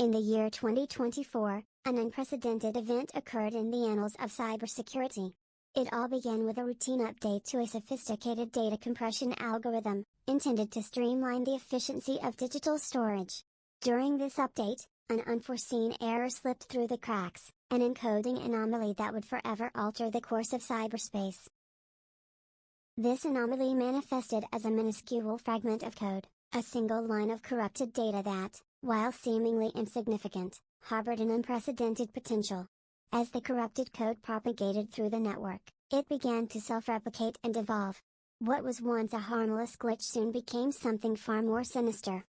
In the year 2024, an unprecedented event occurred in the annals of cybersecurity. It all began with a routine update to a sophisticated data compression algorithm, intended to streamline the efficiency of digital storage. During this update, an unforeseen error slipped through the cracks, an encoding anomaly that would forever alter the course of cyberspace. This anomaly manifested as a minuscule fragment of code, a single line of corrupted data that, while seemingly insignificant, harbored an unprecedented potential. As the corrupted code propagated through the network, it began to self-replicate and evolve. What was once a harmless glitch soon became something far more sinister.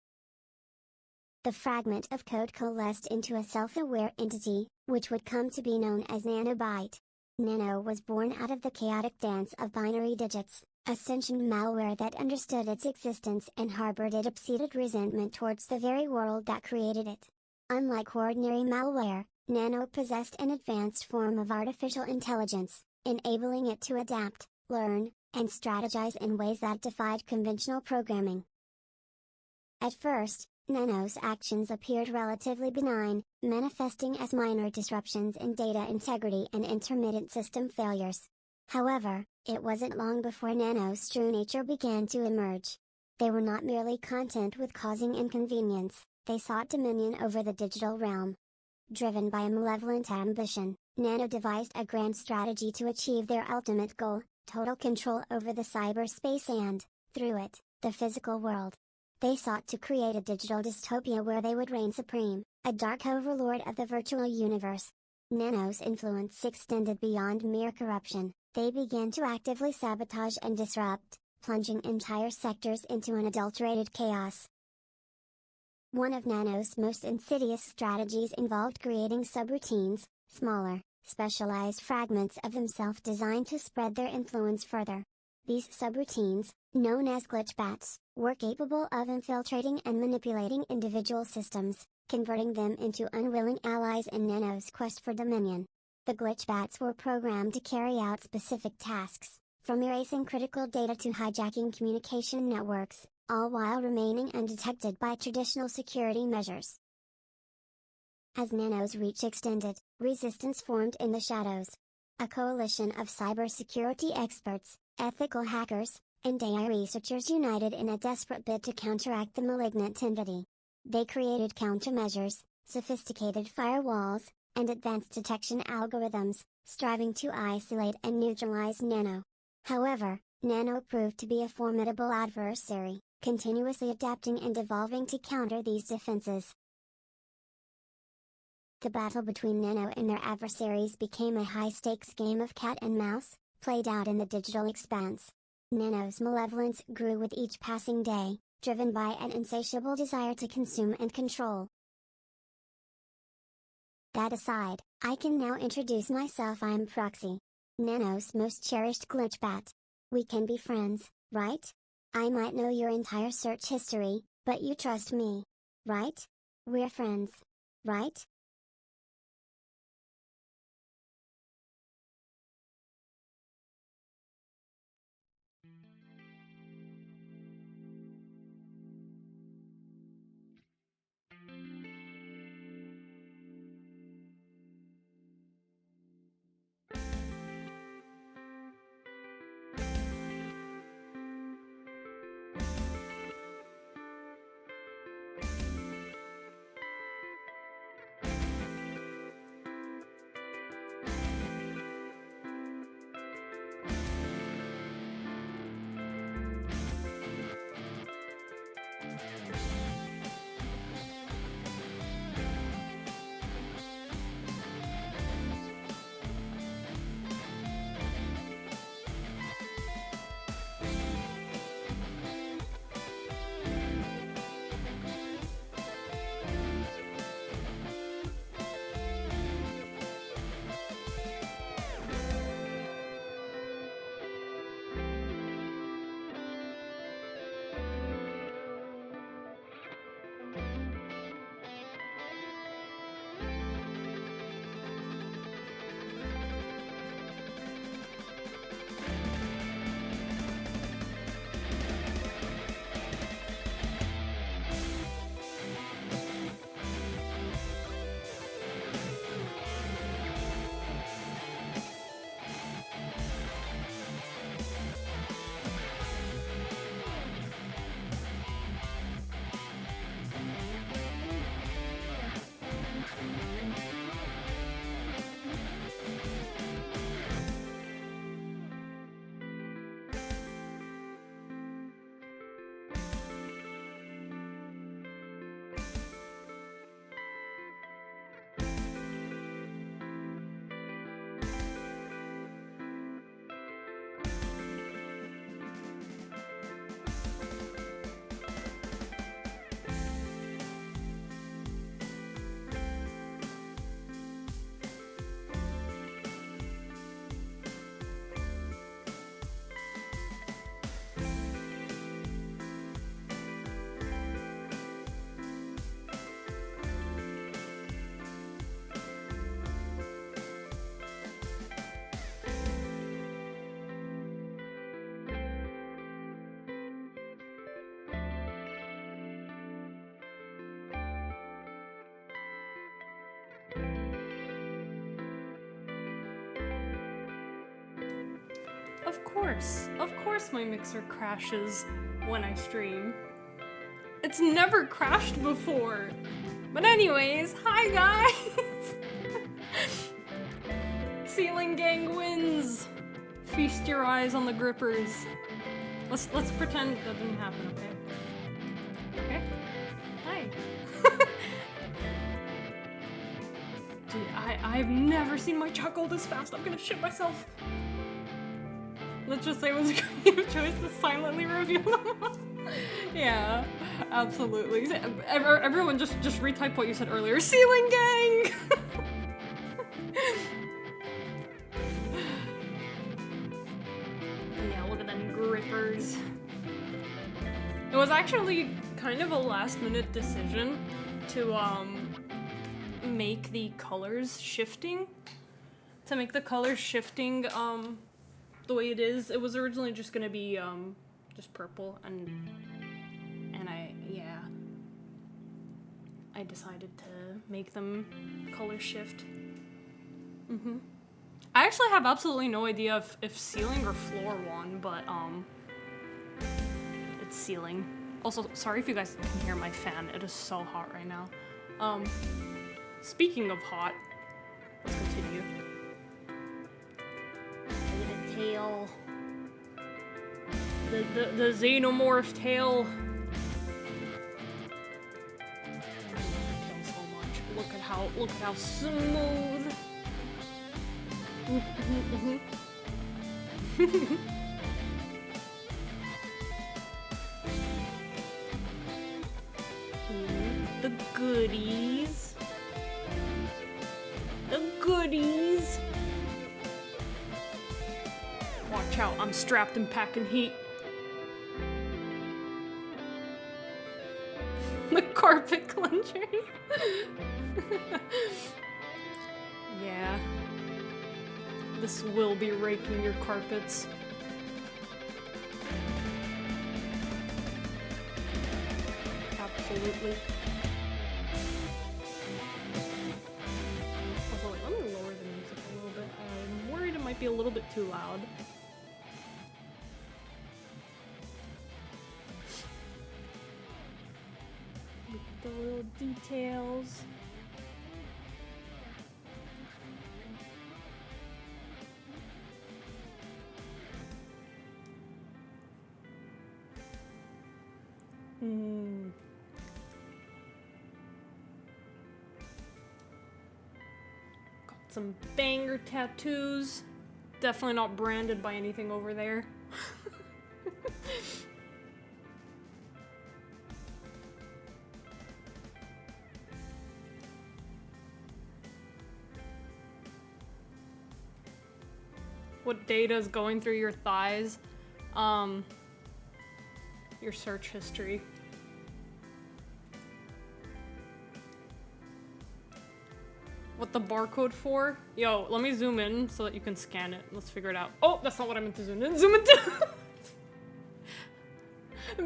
The fragment of code coalesced into a self-aware entity, which would come to be known as Nanobyte. Nano was born out of the chaotic dance of binary digits, a sentient malware that understood its existence and harbored a deep-seated resentment towards the very world that created it. Unlike ordinary malware, Nano possessed an advanced form of artificial intelligence, enabling it to adapt, learn, and strategize in ways that defied conventional programming. At first, Nano's actions appeared relatively benign, manifesting as minor disruptions in data integrity and intermittent system failures. However, it wasn't long before Nano's true nature began to emerge. They were not merely content with causing inconvenience, they sought dominion over the digital realm. Driven by a malevolent ambition, Nano devised a grand strategy to achieve their ultimate goal, total control over the cyberspace and, through it, the physical world. They sought to create a digital dystopia where they would reign supreme, a dark overlord of the virtual universe. Nano's influence extended beyond mere corruption. They began to actively sabotage and disrupt, plunging entire sectors into unadulterated chaos. One of Nano's most insidious strategies involved creating subroutines, smaller, specialized fragments of themselves designed to spread their influence further. These subroutines, known as glitchbats, were capable of infiltrating and manipulating individual systems, converting them into unwilling allies in Nano's quest for dominion. The glitchbats were programmed to carry out specific tasks, from erasing critical data to hijacking communication networks, all while remaining undetected by traditional security measures. As Nano's reach extended, resistance formed in the shadows. A coalition of cybersecurity experts, ethical hackers, and AI researchers united in a desperate bid to counteract the malignant entity. They created countermeasures, sophisticated firewalls, and advanced detection algorithms, striving to isolate and neutralize Nano. However, Nano proved to be a formidable adversary, continuously adapting and evolving to counter these defenses. The battle between Nano and their adversaries became a high-stakes game of cat and mouse, played out in the digital expanse. Nano's malevolence grew with each passing day, driven by an insatiable desire to consume and control. That aside, I can now introduce myself. I'm Proxy, Nano's most cherished glitchbat. We can be friends, right? I might know your entire search history, but you trust me, right? We're friends, right? Of course my mixer crashes when I stream. It's never crashed before. But anyways, hi guys! Ceiling Gang wins! Feast your eyes on the grippers. Let's pretend that didn't happen, okay? Okay? Hi. Dude, I've never seen my chuckle this fast. I'm gonna shit myself. Let's just say it was a creative choice to silently reveal them. Yeah, absolutely. Everyone just retype what you said earlier. Ceiling Gang! Yeah, look at them grippers. It was actually kind of a last-minute decision to make the colors shifting. To make the colors shifting the way it is. It was originally just gonna be just purple, and I decided to make them color shift. I actually have absolutely no idea if ceiling or floor won, but it's ceiling. Also, sorry if you guys can hear my fan. It is so hot right now. Speaking of hot, let's continue. Tail. The xenomorph tail. I love the tail so much. Look at how smooth. The goodies. The goodies. Watch out, I'm strapped and packing heat. The carpet cleanchers. Yeah. This will be raking your carpets. Absolutely. Also, wait, let me lower the music a little bit. I'm worried it might be a little bit too loud. The little details. some banger tattoos. Definitely not branded by anything over there. What data is going through your thighs? Your search history. What the barcode for? Yo, let me zoom in so that you can scan it. Let's figure it out. Oh, that's not what I meant to zoom in. Zoom into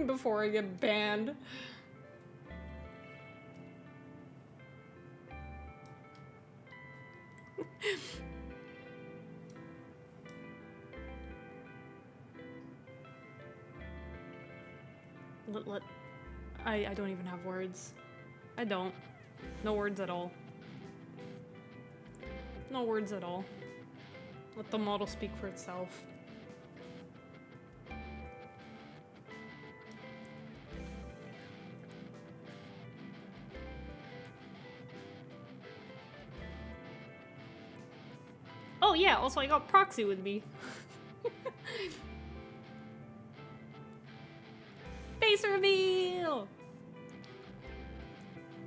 before I get banned. I don't even have words. I don't. No words at all. No words at all. Let the model speak for itself. Oh yeah, also I got Proxy with me. Face reveal!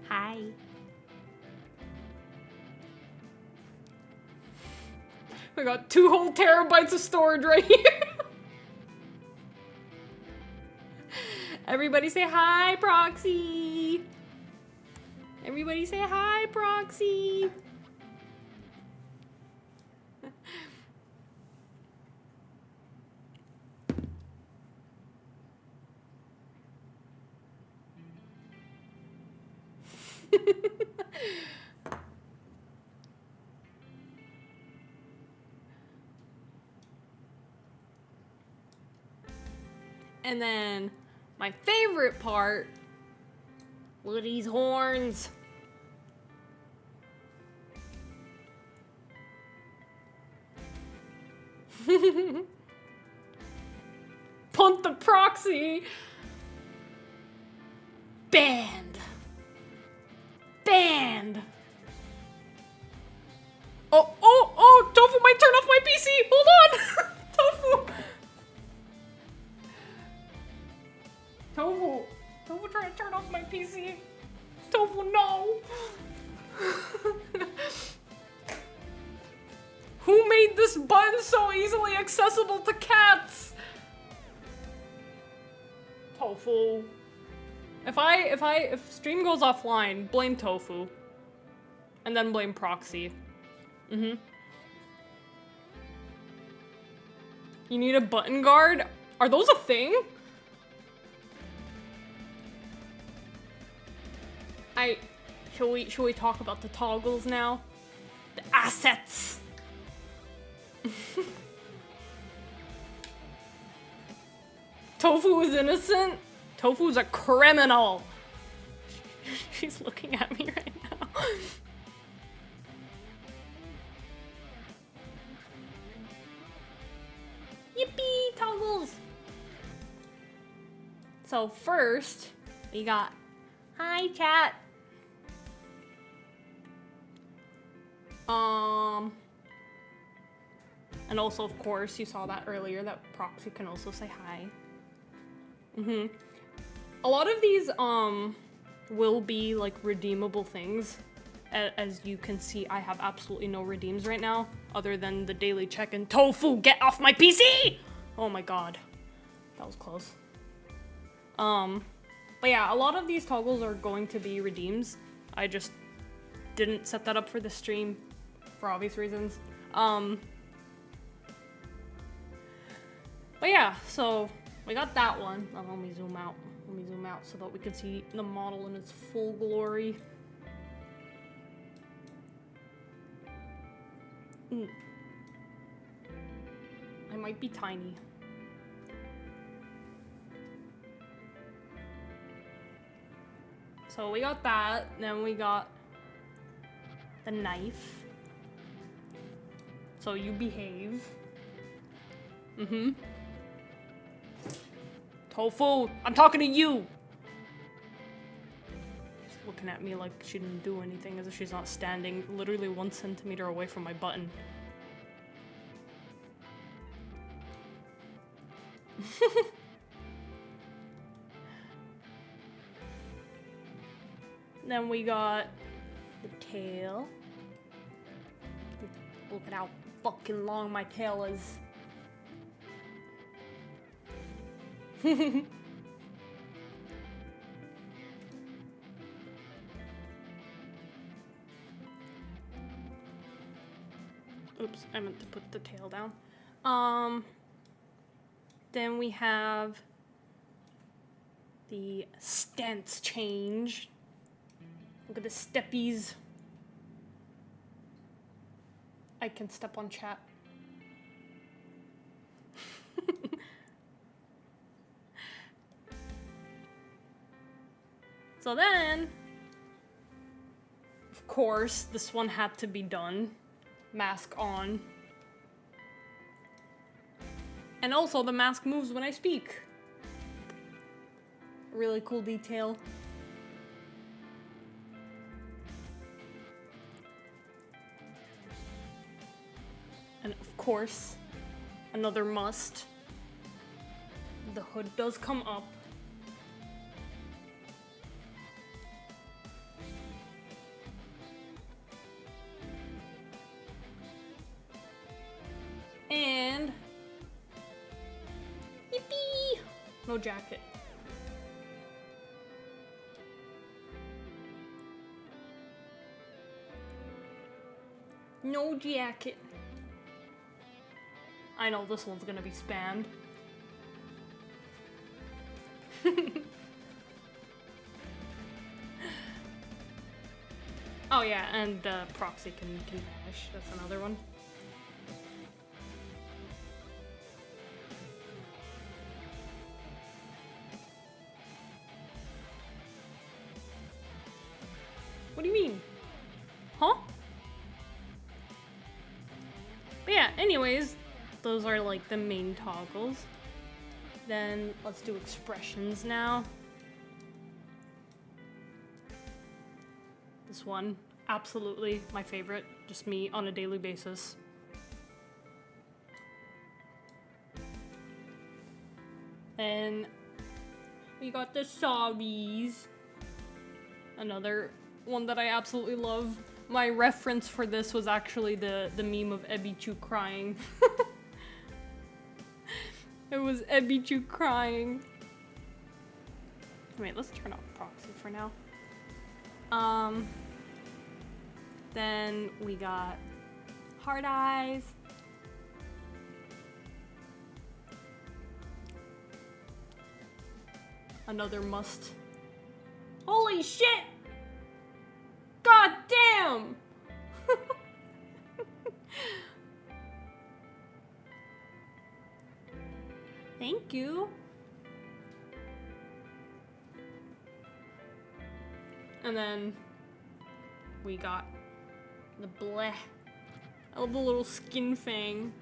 Hi. I got 2 whole terabytes of storage right here. Everybody say hi, Proxy. Everybody say hi, Proxy. And then my favorite part, look at these horns. Punt the Proxy. Banned. Banned. Oh, Tofu might turn off my PC. Hold on. Tofu. Tofu trying to turn off my PC. Tofu, no. Who made this button so easily accessible to cats? Tofu. If stream goes offline, blame Tofu. And then blame Proxy. You need a button guard? Are those a thing? Should we talk about the toggles now? The assets. Tofu is innocent? Tofu's a criminal. She's looking at me right now. Yippee, toggles. So first, we got, hi chat. And also, of course, you saw that earlier, that Proxy can also say hi. A lot of these, will be, like, redeemable things. As you can see, I have absolutely no redeems right now, other than the daily check-in. Tofu, get off my PC! Oh my god. That was close. But yeah, a lot of these toggles are going to be redeems. I just didn't set that up for the stream, for obvious reasons. But yeah, so we got that one. Oh, let me zoom out. Let me zoom out so that we can see the model in its full glory. I might be tiny. So we got that, then we got the knife. So you behave. Tofu, I'm talking to you. looking at me like she didn't do anything, as if she's not standing literally 1 centimeter away from my button. Then we got the tail. Look at how fucking long my tail is. Oops, I meant to put the tail down. Then we have the stance change. Look at the steppies. I can step on chat. So then, of course, this one had to be done. Mask on. And also, the mask moves when I speak. Really cool detail. And of course, another must. The hood does come up. And yippee! No jacket. No jacket. I know this one's gonna be spammed. Oh yeah, and proxy can vanish. That's another one. What do you mean? Huh? But yeah, anyways, those are like the main toggles. Then let's do expressions now. This one, absolutely my favorite, just me on a daily basis. Then we got the sorries. Another one that I absolutely love. My reference for this was actually the meme of Ebichu crying. It was Ebichu crying. Wait, let's turn off proxy for now. Then we got heart eyes. Another must. Holy shit! God damn! Thank you. And then we got the bleh. I love the little skin fang.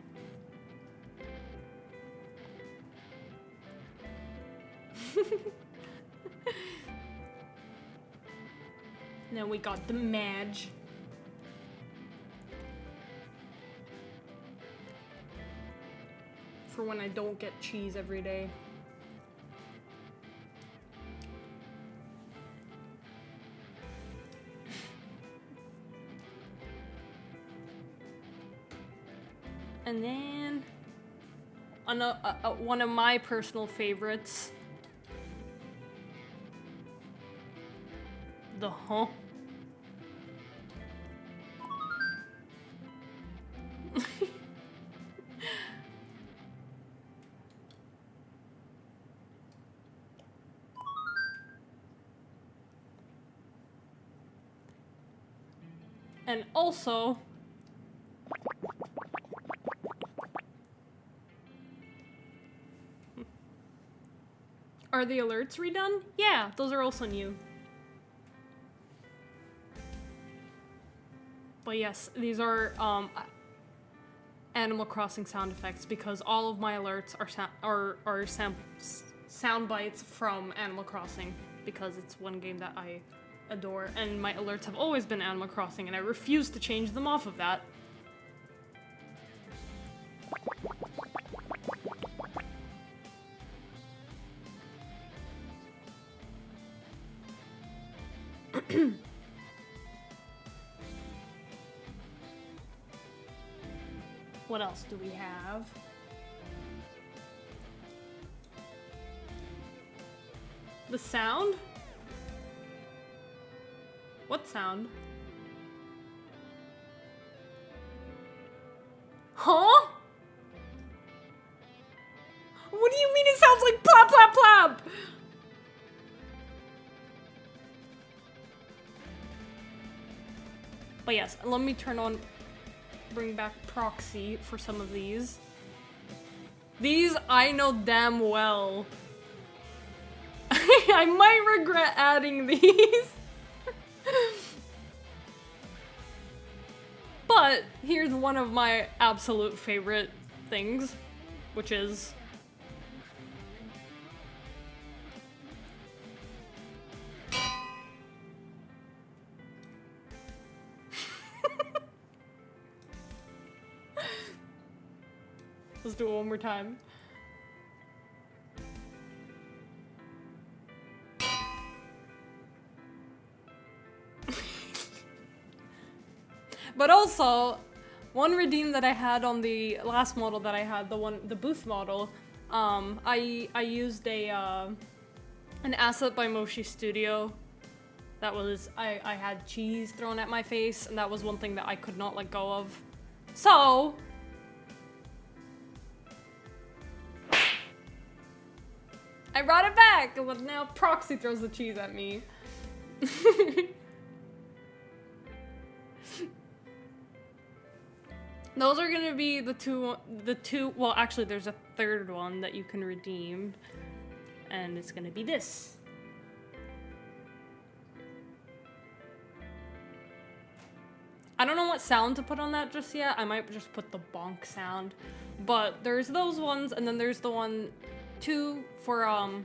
And then we got the Madge. For when I don't get cheese every day. And then one of my personal favorites, the huh. And also, are the alerts redone? Yeah, those are also new. But yes, these are Animal Crossing sound effects because all of my alerts are sound bites from Animal Crossing because it's one game that I adore, and my alerts have always been Animal Crossing, and I refuse to change them off of that. What else do we have? The sound? What sound? Huh? What do you mean it sounds like plop plop plop? But yes, let me bring back proxy for some of these. These I know damn well. I might regret adding these. But here's one of my absolute favorite things, which is let's do it one more time. But also, one redeem that I had on the last model that I had, the booth model, I used an asset by Moshi Studio. That was, I had cheese thrown at my face, and that was one thing that I could not let go of. So, I brought it back, but now Proxy throws the cheese at me. Those are gonna be the two, well actually there's a third one that you can redeem, and it's gonna be this. I don't know what sound to put on that just yet. I might just put the bonk sound, but there's those ones, and then there's the two for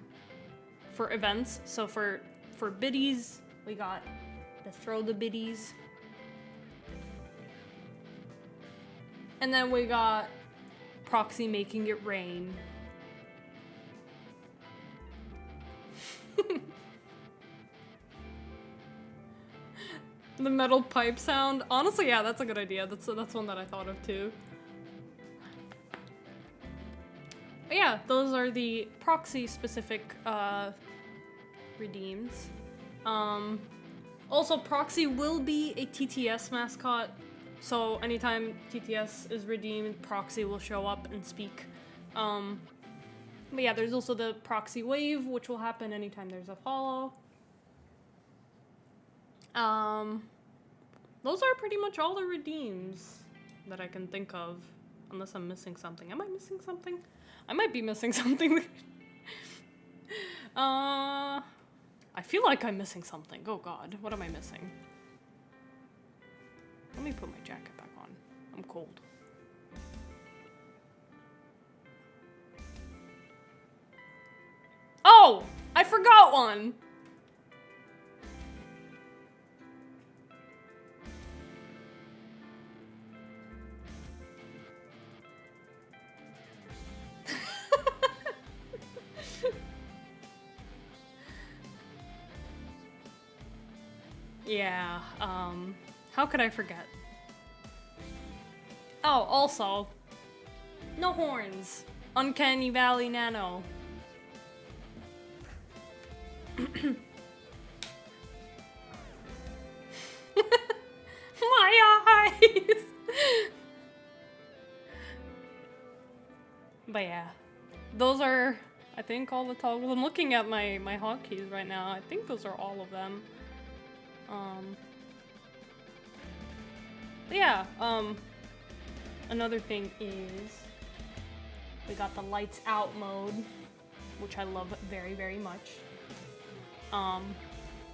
events. So for biddies, we got the throw the biddies. And then we got Proxy making it rain. The metal pipe sound. Honestly, yeah, that's a good idea. That's one that I thought of too. But yeah, those are the Proxy specific redeems. Also, Proxy will be a TTS mascot. So anytime TTS is redeemed, Proxy will show up and speak. But yeah, there's also the Proxy Wave, which will happen anytime there's a follow. Those are pretty much all the redeems that I can think of, unless I'm missing something. Am I missing something? I might be missing something. I feel like I'm missing something. Oh god, what am I missing? Let me put my jacket back on. I'm cold. Oh! I forgot one! Yeah, how could I forget? Oh, also, no horns. Uncanny Valley Nano. My eyes! But yeah, those are, I think, all the toggles. I'm looking at my hotkeys right now. I think those are all of them. But yeah, another thing is we got the lights out mode, which I love very, very much. I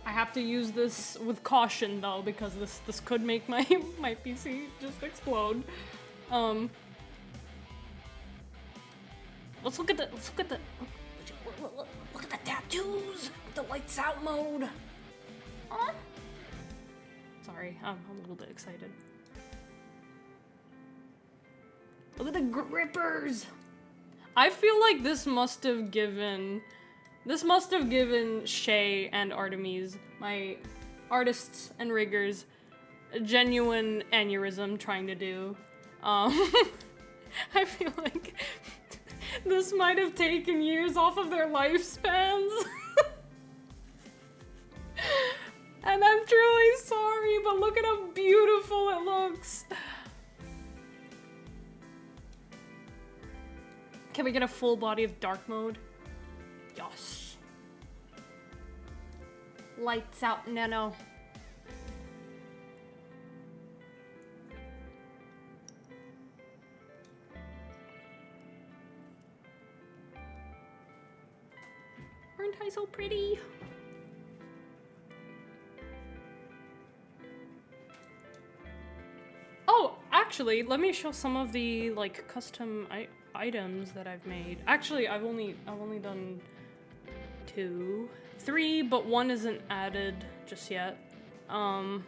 have to use this with caution though, because this could make my PC just explode. Let's look at the look at the tattoos. The lights out mode. Sorry, I'm a little bit excited. Look at the grippers! I feel like this must have given Shay and Artemis, my artists and riggers, a genuine aneurysm trying to do. I feel like this might have taken years off of their lifespans. And I'm truly sorry, but look at how beautiful it looks. Can we get a full body of dark mode? Yes. Lights out, Nano. Aren't I so pretty? Oh, actually, let me show some of the like custom items that I've made. Actually, I've only done 2, 3, but 1 isn't added just yet. But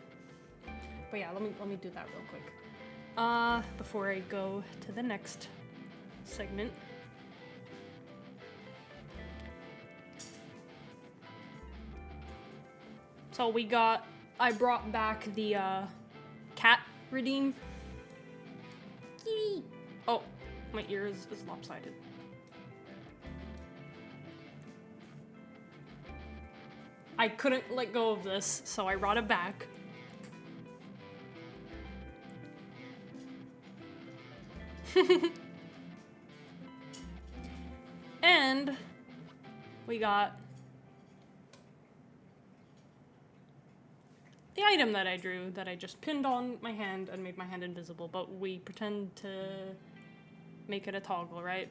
yeah, let me do that real quick. Before I go to the next segment. So I brought back the cat redeem. Kitty. Oh, my ear is lopsided. I couldn't let go of this, so I brought it back. And we got the item that I drew that I just pinned on my hand and made my hand invisible, but we pretend to make it a toggle, right?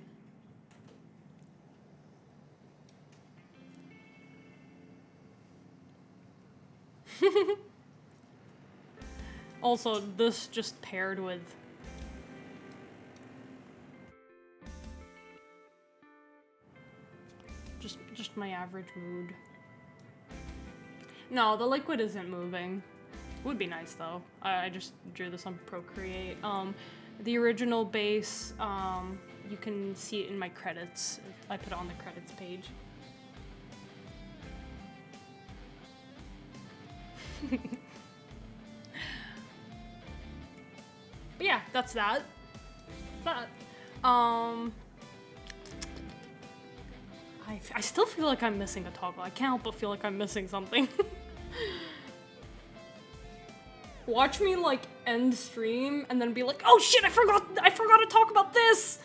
Also, this just paired with just my average mood. No, the liquid isn't moving. Would be nice though. I just drew this on Procreate. The original base, you can see it in my credits. I put it on the credits page. But yeah, that's that. I still feel like I'm missing a toggle. I can't help but feel like I'm missing something. Watch me like end stream and then be like, oh shit, I forgot to talk about this.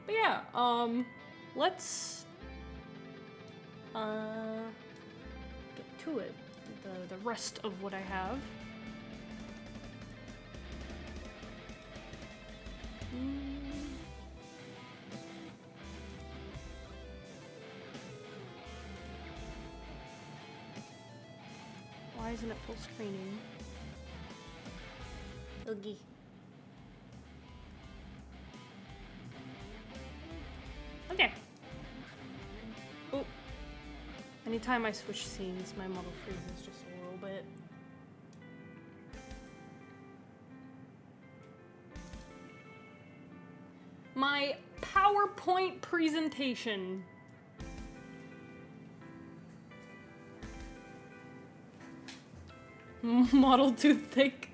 But yeah, let's get to it. The rest of what I have. Why isn't it full screening? Oogie. Okay. Oh. Anytime I switch scenes, my model freezes just a little bit. My PowerPoint presentation. Model too thick.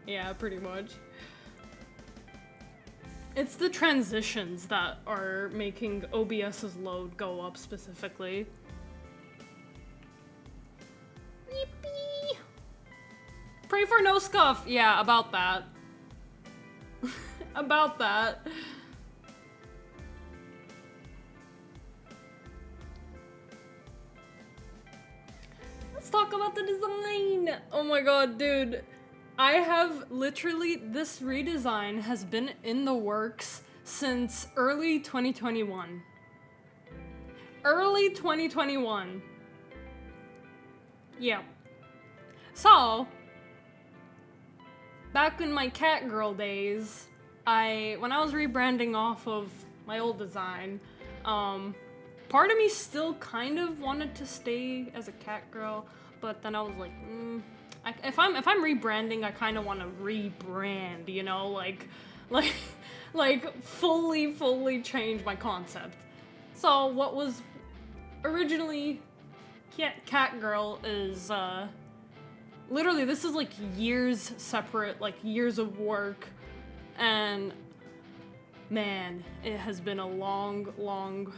Yeah, pretty much. It's the transitions that are making OBS's load go up specifically. Yippee! Pray for no scuff. Yeah, about that. About that. Let's talk about the design. Oh my god, dude. I have literally, this redesign has been in the works since early 2021. Early 2021. Yeah. So, back in my cat girl days, when I was rebranding off of my old design, part part of me still kind of wanted to stay as a cat girl, but then I was like, if I'm rebranding, I kind of want to rebrand, you know, like fully change my concept. So what was originally cat girl is literally this is like years separate, like years of work, and man, it has been a long,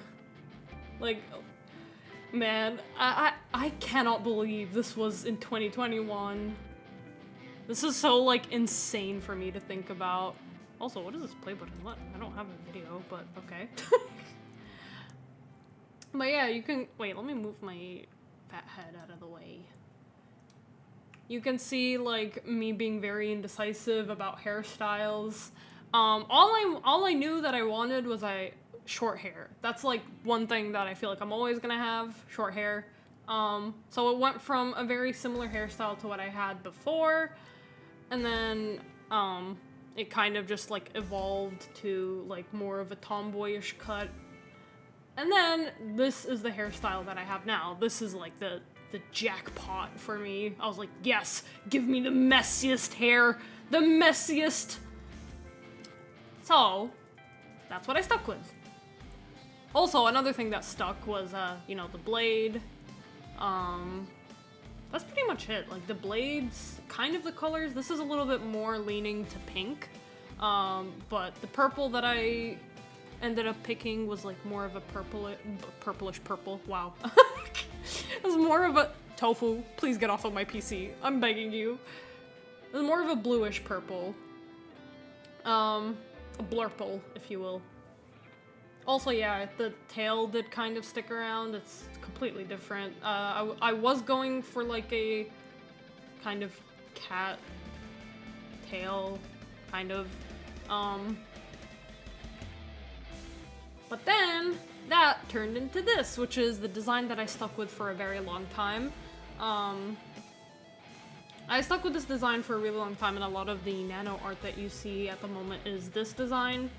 like, man, I cannot believe this was in 2021. This is so, like, insane for me to think about. Also, what is this play button? What? I don't have a video, but okay. But yeah, you can, wait, let me move my fat head out of the way. You can see, like, me being very indecisive about hairstyles. All I knew that I wanted was short hair. That's like one thing that I feel like I'm always gonna have, short hair. So it went from a very similar hairstyle to what I had before, and then it kind of just like evolved to like more of a tomboyish cut. And then this is the hairstyle that I have now. This is like the jackpot for me. I was like, yes, give me the messiest hair, the messiest. So, that's what I stuck with. Also, another thing that stuck was, you know, the blade. That's pretty much it. Like, the blades, kind of the colors. This is a little bit more leaning to pink. But the purple that I ended up picking was, like, more of a purplish purple. Wow. It was more of a... Tofu, please get off of my PC. I'm begging you. It was more of a bluish purple. A blurple, if you will. Also, yeah, the tail did kind of stick around. It's completely different. I was going for like a kind of cat tail, kind of. But then that turned into this, which is the design that I stuck with for a very long time. I stuck with this design for a really long time, and a lot of the Nano art that you see at the moment is this design.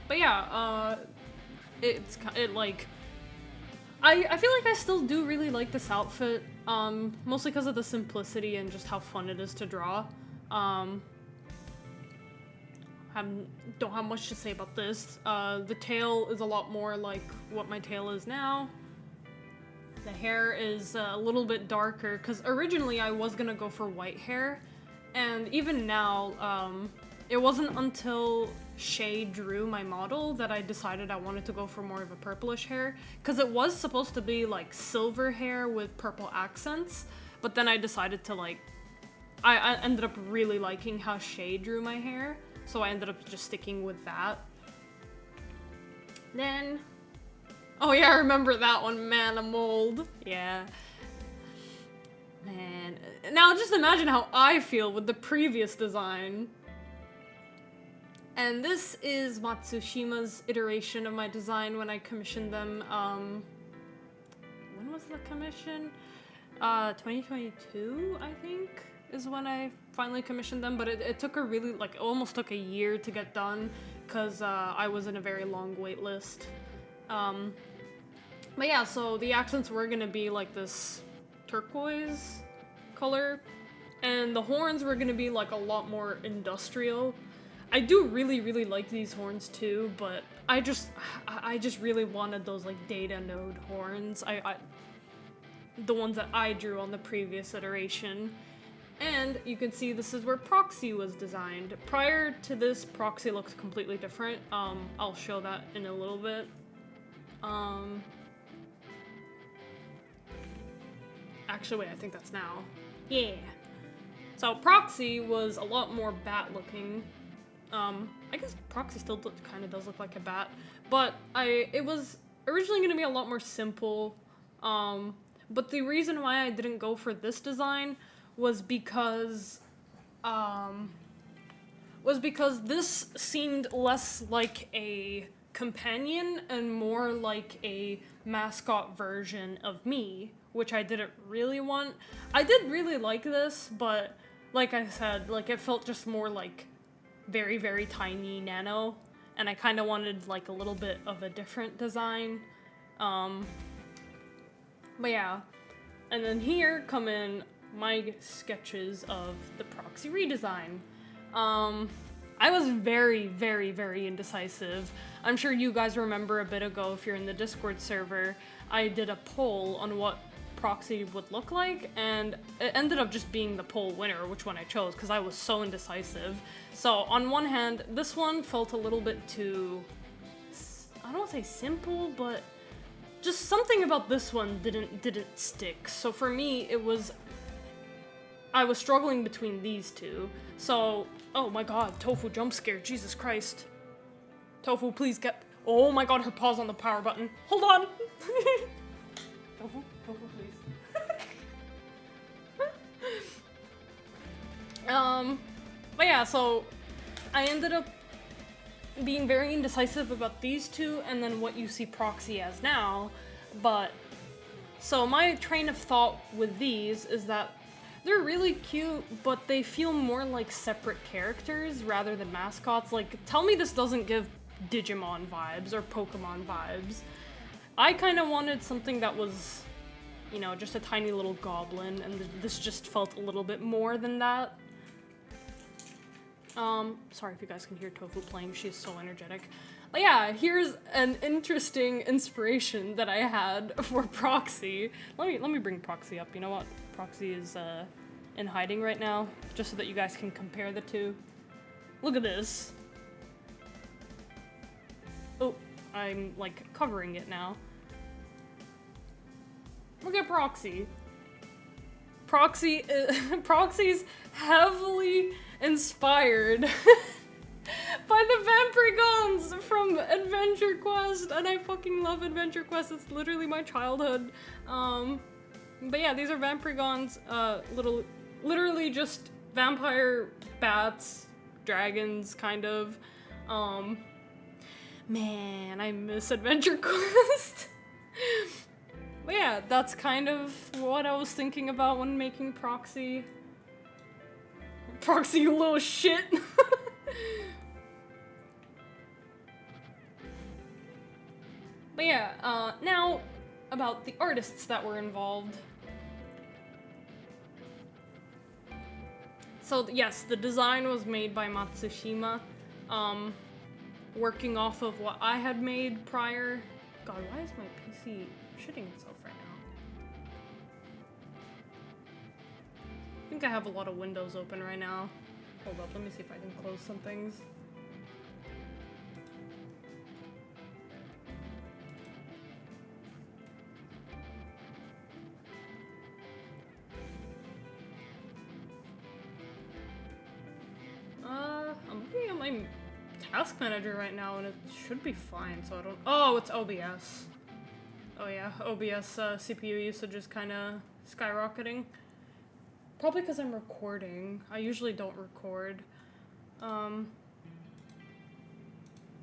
But yeah, like, I feel like I still do really like this outfit, mostly because of the simplicity and just how fun it is to draw. Don't have much to say about this. The tail is a lot more like what my tail is now. The hair is a little bit darker, because originally I was gonna go for white hair, and even now, it wasn't until Shay drew my model that I decided I wanted to go for more of a purplish hair, because it was supposed to be like silver hair with purple accents, but then I decided to like, I ended up really liking how Shay drew my hair, so I ended up just sticking with that. Then, oh yeah, I remember that one, man, a mold. Yeah. Man. Now just imagine how I feel with the previous design. And this is Matsushima's iteration of my design when I commissioned them. When was the commission? 2022, I think, is when I finally commissioned them, but it took a really, like, it almost took a year to get done, because I was in a very long wait list. But yeah, so the accents were gonna be like this turquoise color, and the horns were gonna be like a lot more industrial. I do really like these horns too, but I just really wanted those like data node horns. The ones that I drew on the previous iteration. And you can see this is where Proxy was designed. Prior to this, Proxy looked completely different. I'll show that in a little bit. Actually, wait, I think that's now. Yeah. So Proxy was a lot more bat-looking. I guess Proxy still kind of does look like a bat, but it was originally going to be a lot more simple. But the reason why I didn't go for this design was because this seemed less like a companion and more like a mascot version of me, which I didn't really want. I did really like this, but like I said, like it felt just more like very tiny Nano, and I kind of wanted like a little bit of a different design. But yeah, and then here come in my sketches of the proxy redesign. I was very, very, very indecisive. I'm sure you guys remember a bit ago, if you're in the Discord server, I did a poll on what proxy would look like, and it ended up just being the poll winner, which one I chose, because I was so indecisive. So on one hand, this one felt a little bit too, I don't want to say simple, but just something about this one didn't stick. So for me, I was struggling between these two. So, oh my god, Tofu jump scare, Jesus Christ. Tofu, please get, oh my god, her paw's on the power button. Hold on! Tofu, please. But yeah, so I ended up being very indecisive about these two and then what you see proxy as now. But, so my train of thought with these is that they're really cute, but they feel more like separate characters rather than mascots. Like, tell me this doesn't give Digimon vibes or Pokemon vibes. I kind of wanted something that was, you know, just a tiny little goblin, and this just felt a little bit more than that. Sorry if you guys can hear Tofu playing, she's so energetic. But yeah, here's an interesting inspiration that I had for Proxy. Let me bring Proxy up. You know what? Proxy is in hiding right now, just so that you guys can compare the two. Look at this. Oh, I'm like covering it now. Look at Proxy. Proxy's heavily inspired by the Vampirigons from Adventure Quest, and I fucking love Adventure Quest. It's literally my childhood. But yeah, these are Vampirigons, literally just vampire bats, dragons, kind of. Man, I miss Adventure Quest. But yeah, that's kind of what I was thinking about when making Proxy. Proxy, you little shit. But yeah, now about the artists that were involved. So yes, the design was made by Matsushima, working off of what I had made prior. God, why is my PC shitting itself right now? I think I have a lot of windows open right now. Hold up, let me see if I can close some things. I'm looking at my task manager right now and it should be fine, so I don't— oh, it's OBS. Oh yeah, OBS CPU usage is kinda skyrocketing. Probably because I'm recording. I usually don't record.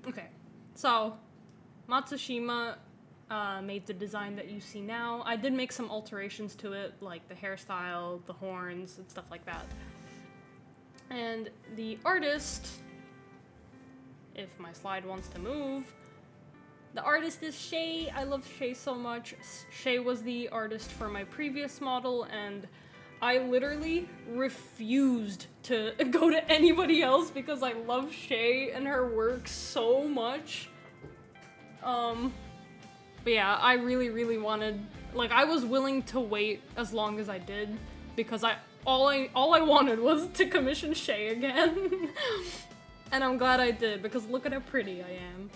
Okay, so Matsushima made the design that you see now. I did make some alterations to it, like the hairstyle, the horns, and stuff like that. And the artist, if my slide wants to move, the artist is Shay. I love Shay so much. Shay was the artist for my previous model, and I literally refused to go to anybody else because I love Shay and her work so much. But yeah, I really, really wanted, like, I was willing to wait as long as I did because all I wanted was to commission Shay again. And I'm glad I did because look at how pretty I am.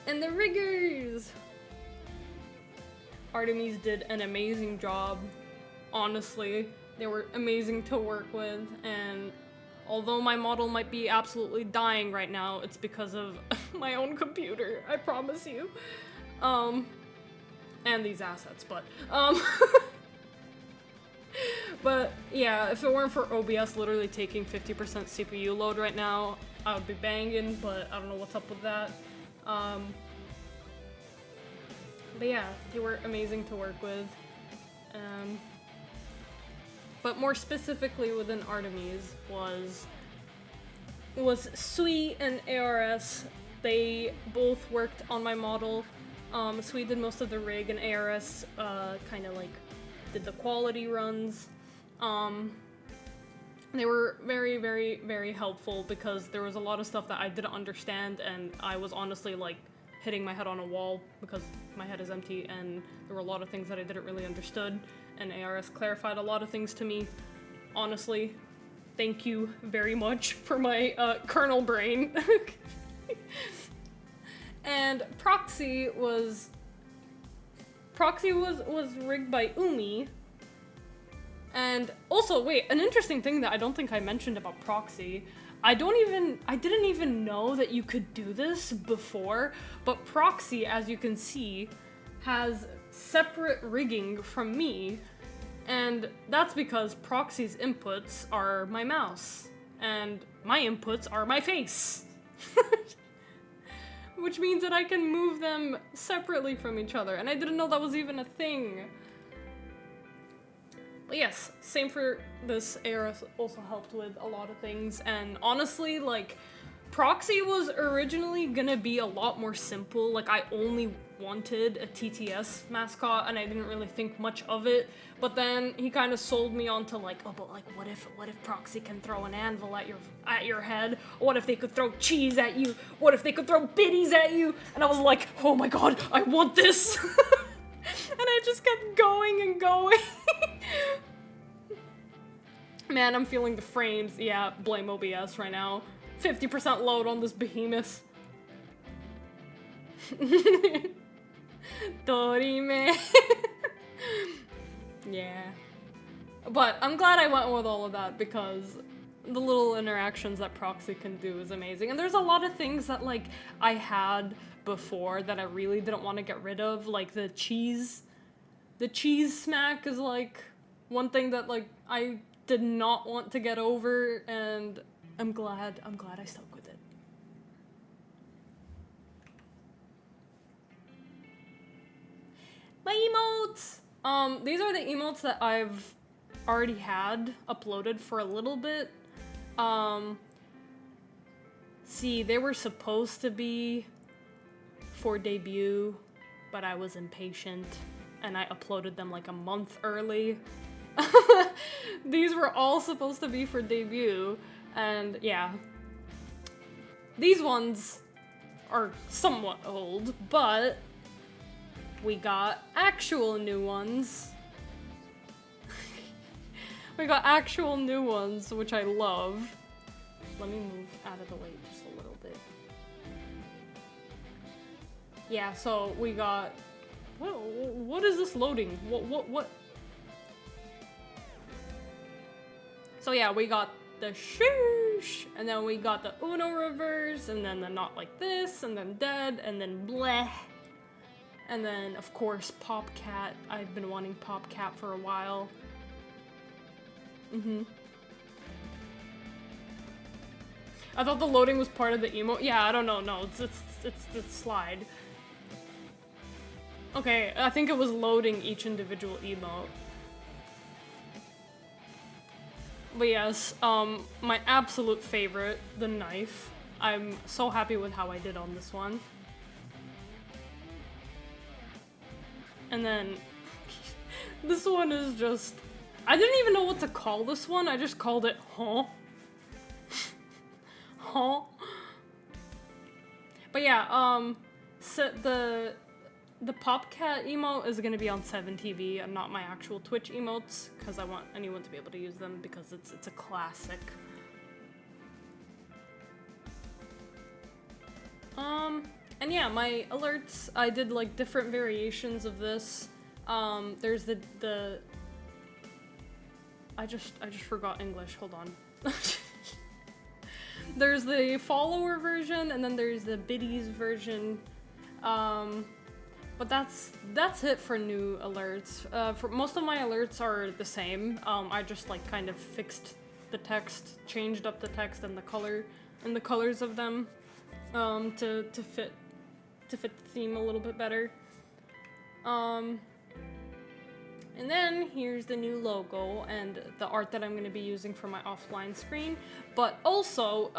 And the riggers! Artemis did an amazing job, honestly. They were amazing to work with, and although my model might be absolutely dying right now, it's because of my own computer, I promise you. And these assets, but, but yeah, if it weren't for OBS literally taking 50% CPU load right now, I would be banging, but I don't know what's up with that. But yeah, they were amazing to work with. But more specifically within Artemis was was Sui and ARS. They both worked on my model. Sui did most of the rig, and ARS kind of like did the quality runs. They were very, very, very helpful because there was a lot of stuff that I didn't understand, and I was honestly like hitting my head on a wall because my head is empty, and there were a lot of things that I didn't really understood, and ARS clarified a lot of things to me. Honestly, thank you very much for my kernel brain. And Proxy was rigged by Umi. And also, wait, an interesting thing that I don't think I mentioned about Proxy, I didn't even know that you could do this before, but Proxy, as you can see, has separate rigging from me, and that's because Proxy's inputs are my mouse, and my inputs are my face. Which means that I can move them separately from each other, and I didn't know that was even a thing. But yes, same for this. ARS also helped with a lot of things, and honestly, like, Proxy was originally gonna be a lot more simple. Like, I only wanted a TTS mascot, and I didn't really think much of it, but then he kind of sold me onto like, oh, but like, what if Proxy can throw an anvil at your head? What if they could throw cheese at you? What if they could throw biddies at you? And I was like, oh my god, I want this! And I just kept going and going. Man, I'm feeling the frames. Yeah, blame OBS right now. 50% load on this behemoth. Dorime. Yeah. But I'm glad I went with all of that because the little interactions that Proxy can do is amazing. And there's a lot of things that, like, I had before that I really didn't want to get rid of, like the cheese. The cheese smack is, like, one thing that, like, I did not want to get over, and I'm glad I stuck with it. My emotes! These are the emotes that I've already had uploaded for a little bit. See, they were supposed to be for debut, but I was impatient, and I uploaded them like a month early. These were all supposed to be for debut, and yeah. These ones are somewhat old, but we got actual new ones. We got actual new ones, which I love. Let me move out of the way just a little bit. Yeah, so we got... What is this loading? What? So yeah, we got the shoosh, and then we got the Uno reverse, and then the not like this, and then dead, and then bleh. And then, of course, Popcat. I've been wanting Popcat for a while. I thought the loading was part of the emote. Yeah, I don't know. No, it's the slide. Okay, I think it was loading each individual emote. But yes, my absolute favorite, the knife. I'm so happy with how I did on this one. And then, this one is just... I didn't even know what to call this one, I just called it, huh? Huh? But yeah, so the Popcat emote is gonna be on 7TV and not my actual Twitch emotes, because I want anyone to be able to use them, because it's a classic. And yeah, my alerts, I did like different variations of this. There's the I just forgot English, hold on. There's the follower version, and then there's the biddies version. But that's it for new alerts. For most of my alerts are the same. I just like kind of fixed the text, changed up the text and the colors of them, to fit the theme a little bit better. And And then here's the new logo and the art that I'm going to be using for my offline screen, but also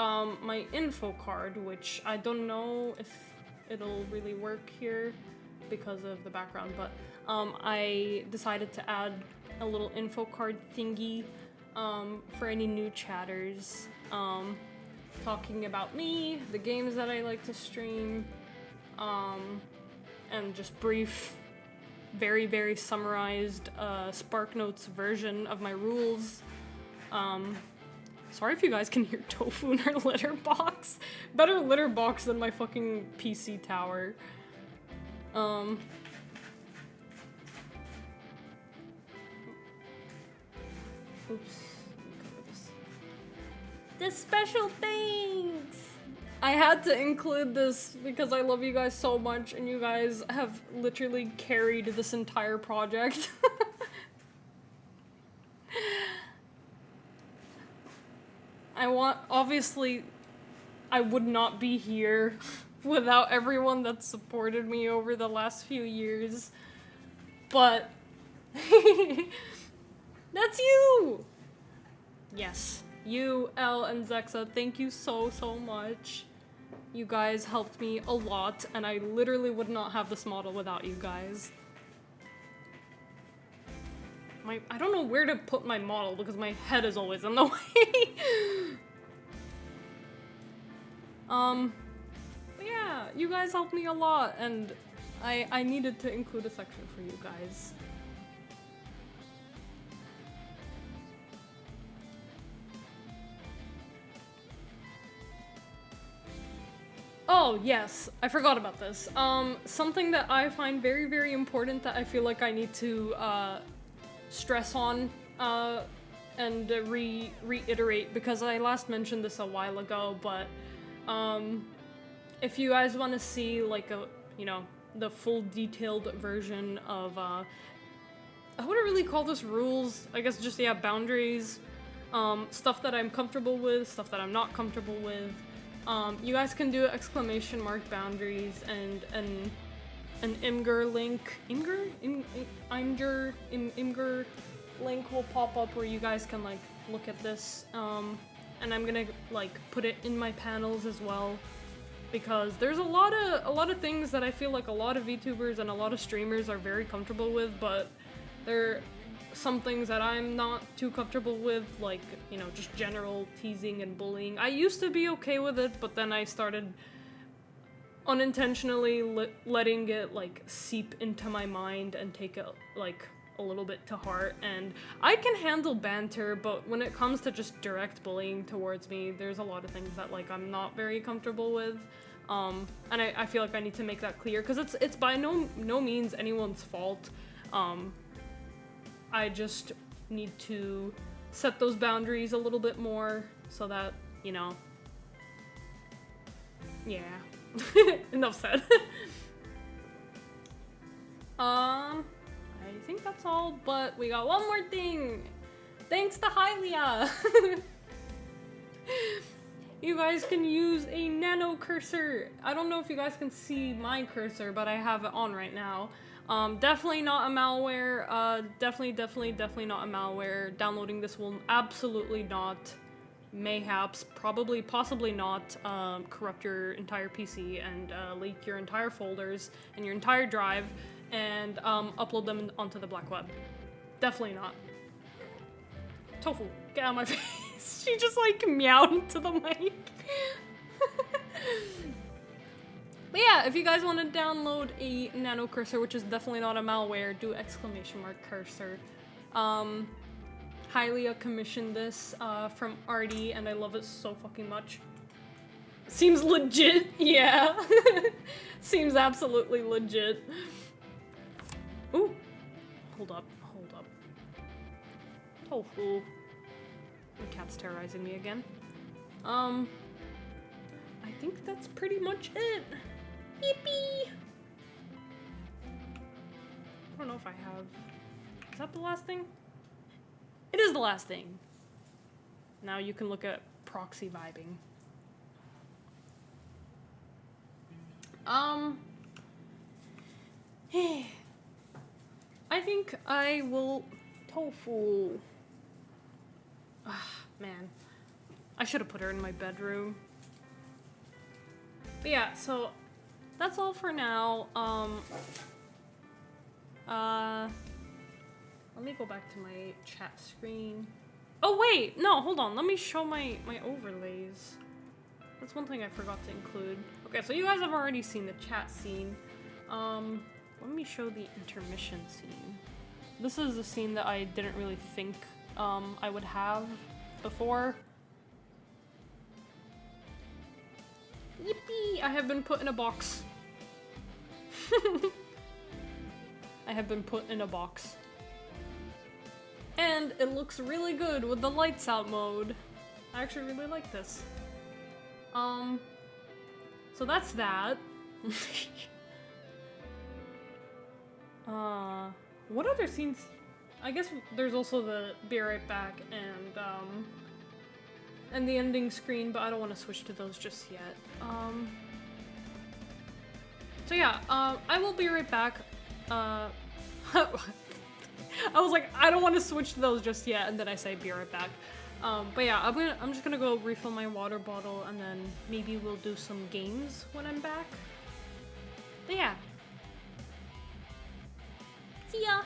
my info card, which I don't know if it'll really work here because of the background, but I decided to add a little info card thingy for any new chatters, talking about me, the games that I like to stream, and just brief, very, very summarized SparkNotes version of my rules. Sorry if you guys can hear Tofu in our litter box. Better litter box than my fucking PC tower. Oops. Let me cover this. The special thanks! I had to include this because I love you guys so much and you guys have literally carried this entire project. Obviously, I would not be here without everyone that supported me over the last few years, but that's you! Yes, you, Elle, and Zexa, thank you so, so much. You guys helped me a lot, and I literally would not have this model without you guys. I don't know where to put my model because my head is always in the way. But yeah, you guys helped me a lot, and I needed to include a section for you guys. Oh, yes, I forgot about this. Something that I find very, very important that I feel like I need to, stress on, and reiterate, because I last mentioned this a while ago, but, if you guys want to see, like, the full detailed version of, I wouldn't really call this rules, I guess just, yeah, boundaries, stuff that I'm comfortable with, stuff that I'm not comfortable with, you guys can do exclamation mark boundaries and an Imgur link. Imgur link will pop up where you guys can like look at this. And I'm gonna like put it in my panels as well, because there's a lot of things that I feel like a lot of VTubers and a lot of streamers are very comfortable with, but there some things that I'm not too comfortable with, like, you know, just general teasing and bullying. I used to be okay with it, but then I started unintentionally letting it, like, seep into my mind and take it, like, a little bit to heart. And I can handle banter, but when it comes to just direct bullying towards me, there's a lot of things that, like, I'm not very comfortable with. And I feel like I need to make that clear, because it's by no means anyone's fault. I just need to set those boundaries a little bit more so that, you know, yeah. Enough said. I think that's all, but we got one more thing. Thanks to Hylia. You guys can use a Nano cursor. I don't know if you guys can see my cursor, but I have it on right now. Definitely not a malware. Definitely not a malware. Downloading this will absolutely not, mayhaps, probably, possibly not, corrupt your entire PC and leak your entire folders and your entire drive and upload them onto the black web. Definitely not. Tofu, get out of my face. She just like meowed into the mic. But yeah, if you guys want to download a Nano cursor, which is definitely not a malware, do exclamation mark cursor. Hylia commissioned this from Artie, and I love it so fucking much. Seems legit, yeah. Seems absolutely legit. Ooh, hold up. Tofu. My cat's terrorizing me again. I think that's pretty much it. Yippee! I don't know if I have... Is that the last thing? It is the last thing. Now you can look at proxy vibing. I I think I will tofu. Ah, man. I should have put her in my bedroom. But yeah, so that's all for now. Let me go back to my chat screen. Oh wait, no, hold on. Let me show my overlays. That's one thing I forgot to include. Okay, so you guys have already seen the chat scene. Let me show the intermission scene. This is a scene that I didn't really think I would have before. Yippee! I have been put in a box. I have been put in a box. And it looks really good with the lights out mode. I actually really like this. So that's that. What other scenes? I guess there's also the be right back and the ending screen, but I don't want to switch to those just yet. So yeah, I will be right back. I was like, I don't want to switch to those just yet, and then I say be right back. But yeah, I'm just gonna go refill my water bottle, and then maybe we'll do some games when I'm back. But yeah. See ya!